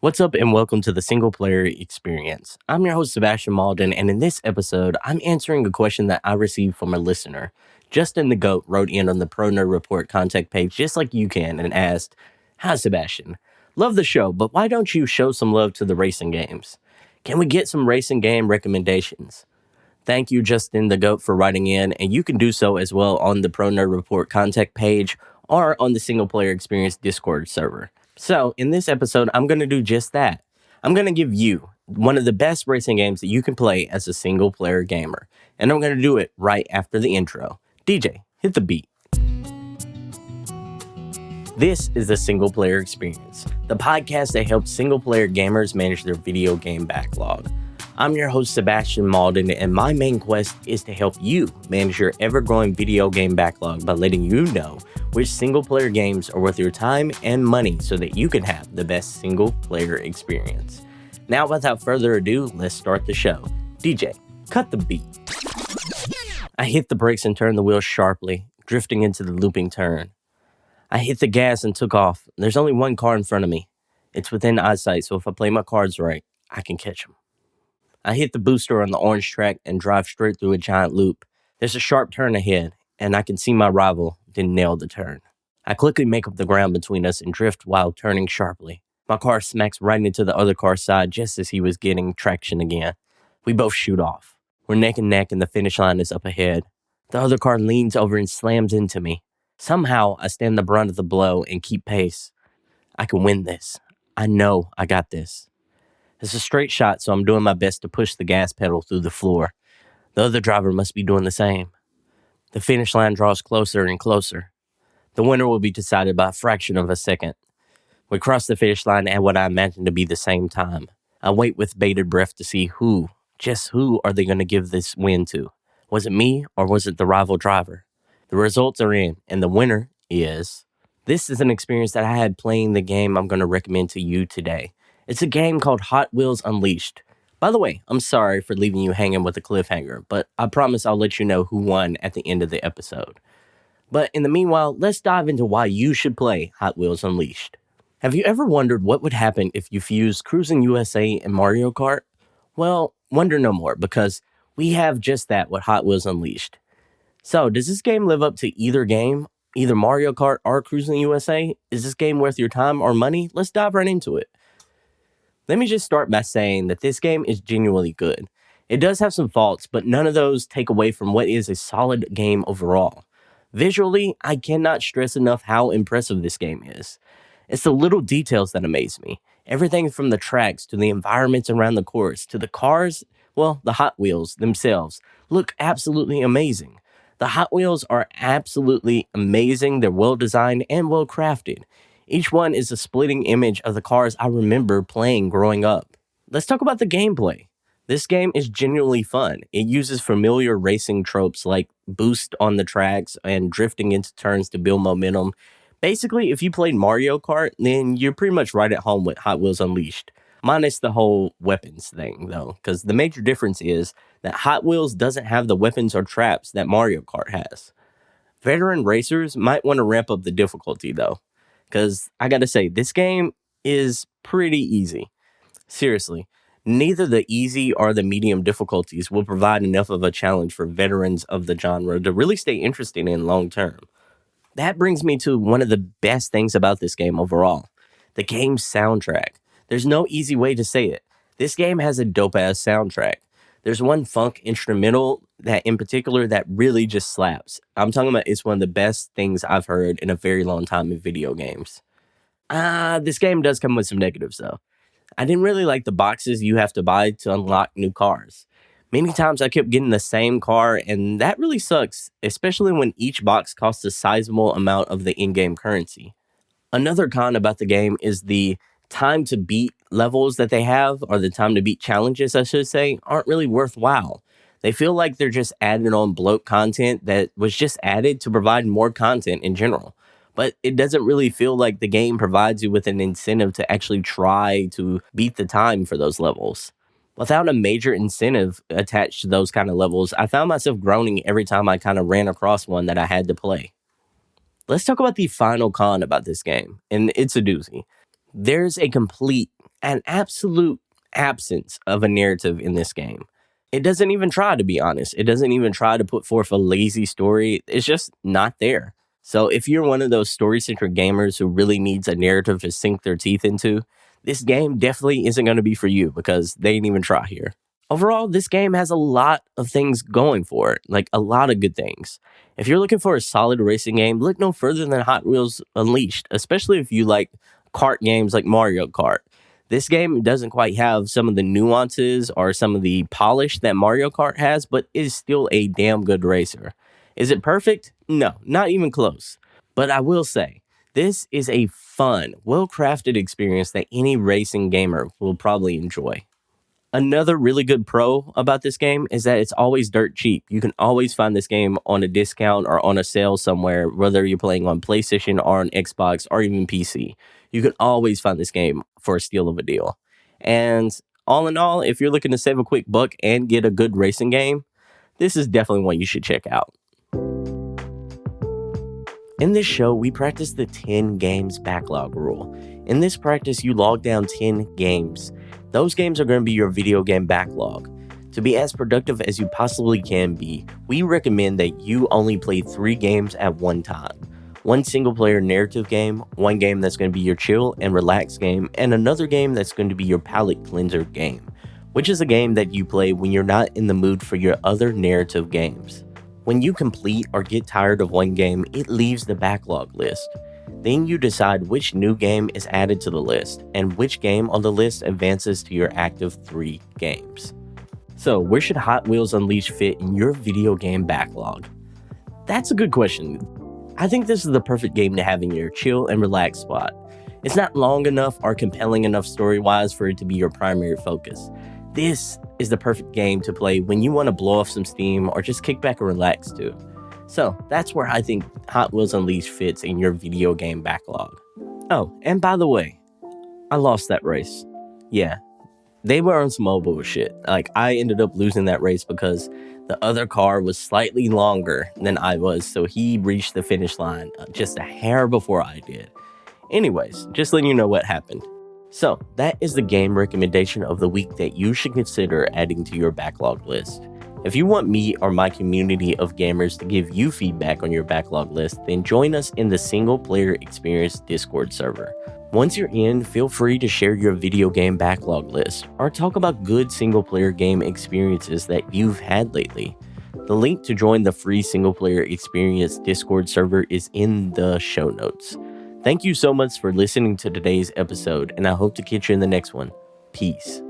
What's up, and welcome to the Single Player Experience. I'm your host, Sebastion Malden, and in this episode, I'm answering a question that I received from a listener. Justin the Goat wrote in on the Pro Nerd Report contact page just like you can and asked, "Hi, Sebastion. Love the show, but why don't you show some love to the racing games? Can we get some racing game recommendations?" Thank you, Justin the Goat, for writing in, and you can do so as well on the Pro Nerd Report contact page or on the Single Player Experience Discord server. So, in this episode, I'm going to do just that. I'm going to give you one of the best racing games that you can play as a single player gamer, and I'm going to do it right after the intro. DJ, hit the beat. This is the Single Player Experience, the podcast that helps single player gamers manage their video game backlog. I'm your host, Sebastion Malden, and my main quest is to help you manage your ever-growing video game backlog by letting you know which single-player games are worth your time and money so that you can have the best single-player experience. Now, without further ado, let's start the show. DJ, cut the beat. I hit the brakes and turned the wheel sharply, drifting into the looping turn. I hit the gas and took off. There's only one car in front of me. It's within eyesight, so if I play my cards right, I can catch him. I hit the booster on the orange track and drive straight through a giant loop. There's a sharp turn ahead, and I can see my rival then nail the turn. I quickly make up the ground between us and drift while turning sharply. My car smacks right into the other car's side just as he was getting traction again. We both shoot off. We're neck and neck and the finish line is up ahead. The other car leans over and slams into me. Somehow, I stand the brunt of the blow and keep pace. I can win this. I know I got this. It's a straight shot, so I'm doing my best to push the gas pedal through the floor. The other driver must be doing the same. The finish line draws closer and closer. The winner will be decided by a fraction of a second. We cross the finish line at what I imagine to be the same time. I wait with bated breath to see just who are they going to give this win to? Was it me or was it the rival driver? The results are in, and the winner is... This is an experience that I had playing the game I'm going to recommend to you today. It's a game called Hot Wheels Unleashed. By the way, I'm sorry for leaving you hanging with a cliffhanger, but I promise I'll let you know who won at the end of the episode. But in the meanwhile, let's dive into why you should play Hot Wheels Unleashed. Have you ever wondered what would happen if you fused Cruising USA and Mario Kart? Well, wonder no more, because we have just that with Hot Wheels Unleashed. So, does this game live up to either game? Either Mario Kart or Cruising USA? Is this game worth your time or money? Let's dive right into it. Let me just start by saying that this game is genuinely good. It does have some faults, but none of those take away from what is a solid game overall. Visually, I cannot stress enough how impressive this game is. It's the little details that amaze me. Everything from the tracks to the environments around the course to the cars, the Hot Wheels themselves look absolutely amazing. The Hot Wheels are absolutely amazing. They're well designed and well crafted. Each one is a splitting image of the cars I remember playing growing up. Let's talk about the gameplay. This game is genuinely fun. It uses familiar racing tropes like boost on the tracks and drifting into turns to build momentum. Basically, if you played Mario Kart, then you're pretty much right at home with Hot Wheels Unleashed. Minus the whole weapons thing, though, because the major difference is that Hot Wheels doesn't have the weapons or traps that Mario Kart has. Veteran racers might want to ramp up the difficulty, though. Because I gotta say, this game is pretty easy. Seriously, neither the easy or the medium difficulties will provide enough of a challenge for veterans of the genre to really stay interested in long term. That brings me to one of the best things about this game overall, the game's soundtrack. There's no easy way to say it. This game has a dope-ass soundtrack. There's one funk instrumental that in particular that really just slaps. I'm talking about it's one of the best things I've heard in a very long time in video games. This game does come with some negatives though. I didn't really like the boxes you have to buy to unlock new cars. Many times I kept getting the same car and that really sucks, especially when each box costs a sizable amount of the in-game currency. Another con about the game is the time to beat levels that they have, or the time to beat challenges, I should say, aren't really worthwhile. They feel like they're just adding on bloat content that was just added to provide more content in general. But it doesn't really feel like the game provides you with an incentive to actually try to beat the time for those levels. Without a major incentive attached to those kind of levels, I found myself groaning every time I kind of ran across one that I had to play. Let's talk about the final con about this game, and it's a doozy. There's a complete an absolute absence of a narrative in this game. It doesn't even try, to be honest. It doesn't even try to put forth a lazy story. It's just not there. So if you're one of those story-centric gamers who really needs a narrative to sink their teeth into, this game definitely isn't going to be for you because they didn't even try here. Overall, this game has a lot of things going for it, like a lot of good things. If you're looking for a solid racing game, look no further than Hot Wheels Unleashed, especially if you like kart games like Mario Kart. This game doesn't quite have some of the nuances or some of the polish that Mario Kart has, but is still a damn good racer. Is it perfect? No, not even close. But I will say, this is a fun, well-crafted experience that any racing gamer will probably enjoy. Another really good pro about this game is that it's always dirt cheap. You can always find this game on a discount or on a sale somewhere, whether you're playing on PlayStation or on Xbox or even PC. You can always find this game for a steal of a deal. And all in all, if you're looking to save a quick buck and get a good racing game, this is definitely one you should check out. In this show, we practice the 10 games backlog rule. In this practice, you log down 10 games. Those games are going to be your video game backlog. To be as productive as you possibly can be, we recommend that you only play 3 games at one time. One single player narrative game, one game that's going to be your chill and relax game, and another game that's going to be your palate cleanser game, which is a game that you play when you're not in the mood for your other narrative games. When you complete or get tired of one game, it leaves the backlog list. Then you decide which new game is added to the list, and which game on the list advances to your active 3 games. So, where should Hot Wheels Unleashed fit in your video game backlog? That's a good question. I think this is the perfect game to have in your chill and relax spot. It's not long enough or compelling enough story-wise for it to be your primary focus. This is the perfect game to play when you want to blow off some steam or just kick back and relax to. So that's where I think Hot Wheels Unleashed fits in your video game backlog. Oh, and by the way, I lost that race. Yeah, they were on some old bullshit. I ended up losing that race because the other car was slightly longer than I was, so he reached the finish line just a hair before I did. Anyways, just letting you know what happened. So, that is the game recommendation of the week that you should consider adding to your backlog list. If you want me or my community of gamers to give you feedback on your backlog list, then join us in the Single Player Experience Discord server. Once you're in, feel free to share your video game backlog list or talk about good single player game experiences that you've had lately. The link to join the free Single Player Experience Discord server is in the show notes. Thank you so much for listening to today's episode, and I hope to catch you in the next one. Peace.